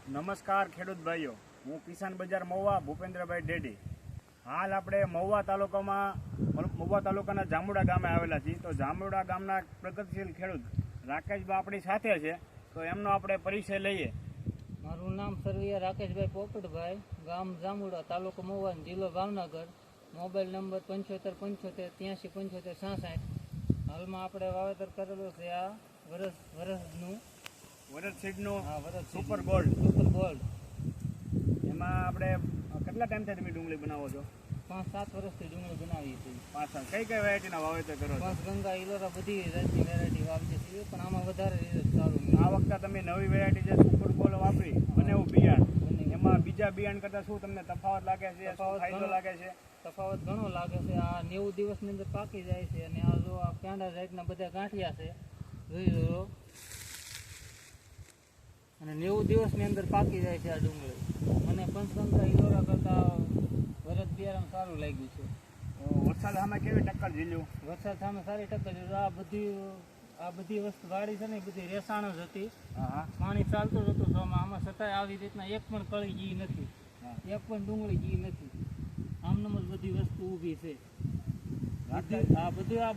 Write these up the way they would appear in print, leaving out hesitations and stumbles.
નમસ્કાર ખેડૂત ભાઈઓ, હું કિસાન બજાર મહુવા ભૂપેન્દ્રભાઈ ડેડી. હાલ આપણે મહુવા તાલુકાના જાંબુડા ગામે આવેલા છીએ. તો જાંબુડા ગામના પ્રગતિશીલ ખેડૂત રાકેશભાઈ આપણી સાથે છે, તો એમનો આપણે પરિચય લઈએ. મારું નામ સરવૈયા રાકેશભાઈ પોપટભાઈ, ગામ જાંબુડા, તાલુકો મહુવા, જિલ્લો ભાવનગર. Mobile number 7575837566. હાલમાં આપણે વાવેતર કરેલું છે આ વરસનું સીડનું વરસ સુપર ગોલ્ડ. એમાં આપણે કેટલા ટાઈમથી તમે ડુંગળી બનાવો છો? 5-7 વર્ષથી ડુંગળી બનાવીએ છીએ. કઈ વેરાયટીના વાવેતર કરો છો? ગંગા ઇલોરા બધી જાતની વેરાયટી વાવીએ છીએ, પણ આમાં વધારે રિઝલ્ટ સારું. આ વખતે તમે નવી વેરાયટી જે સુપર ગોલ્ડ વાપરી અને એવું બિયાણ, એમાં બીજા બિયાણ કરતા શું તમને તફાવત લાગે છે? ફાયદો લાગે છે? તફાવત ઘણો લાગે છે. આ 90 દિવસની અંદર પાકી જાય છે, અને આ જો આ કાંડા જાતના બધા ગાંઠિયા છે જોઈ લો, અને 90 દિવસની અંદર પાકી જાય છે આ ડુંગળી. મને પંચગંગા ઇલોરા કરતા વરસ બિયારણ સારું લાગ્યું છે. વરસાદ સામે કેવી ટક્કર ઝીલ્યું? વરસાદ સામે સારી ટક્કર ઝીલ્યું. આ બધી વસ્તુ વાડી છે ને, બધી રેસાણ જ હતી. પાણી ચાલતું જ હતું શોમાં. આમાં છતાંય આવી રીતના એક પણ કળી જી નથી, એક પણ ડુંગળી જી નથી. આમનામ જ બધી વસ્તુ ઊભી છે. આ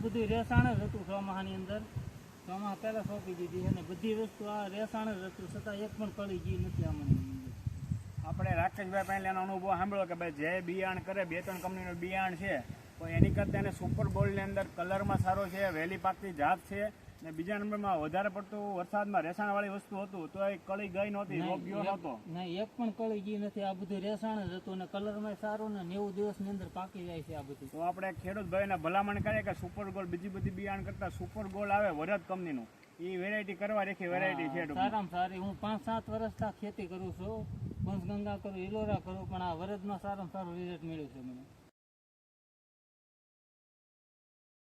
બધું રેસાણ જ હતું ચોમાહાની અંદર. ચોમાહા પહેલા સોંપી દીધી, અને બધી વસ્તુ આ રેસાણ જ હતું, છતાં એક પણ કળી જી નથી આમાં. આપણે રાકેશભાઈ પહેલા એનો અનુભવ સાંભળ્યો કે ભાઈ જે બિયાણ કરે, 2-3 કંપનીનું બિયાણ છે, પણ એની કરતાં એને સુપર ગોલ્ડની અંદર કલરમાં સારો છે, વહેલી પાકતી જાત છે, ને બીજા નંબરમાં વધારે પડતું વરસાદમાં રેસાણવાળી વસ્તુ હતું તો એ કળી ગઈ નહોતી, રોગ ગયો નહોતો. નહીં, એક પણ કળી ગઈ નથી. આ બધું રેસાણ જ હતું, અને કલરમાં સારું, ને 90 દિવસની અંદર પાકી જાય છે આ બધું. તો આપણે ખેડૂત ભાઈને ભલામણ કરીએ કે સુપર ગોલ્ડ બીજી બધી બિયાણ કરતાં સુપર ગોલ્ડ આવે વરદ કંપનીનું, એ વેરાયટી કરવા રેખી વેરાયટી છે. સારામાં સારી. હું 5-7 વર્ષથી ખેતી કરું છું, પંચગંગા કરું, ઇલોરા કરું, પણ આ વરદમાં સારામાં સારું રિઝલ્ટ મળ્યું છે મને.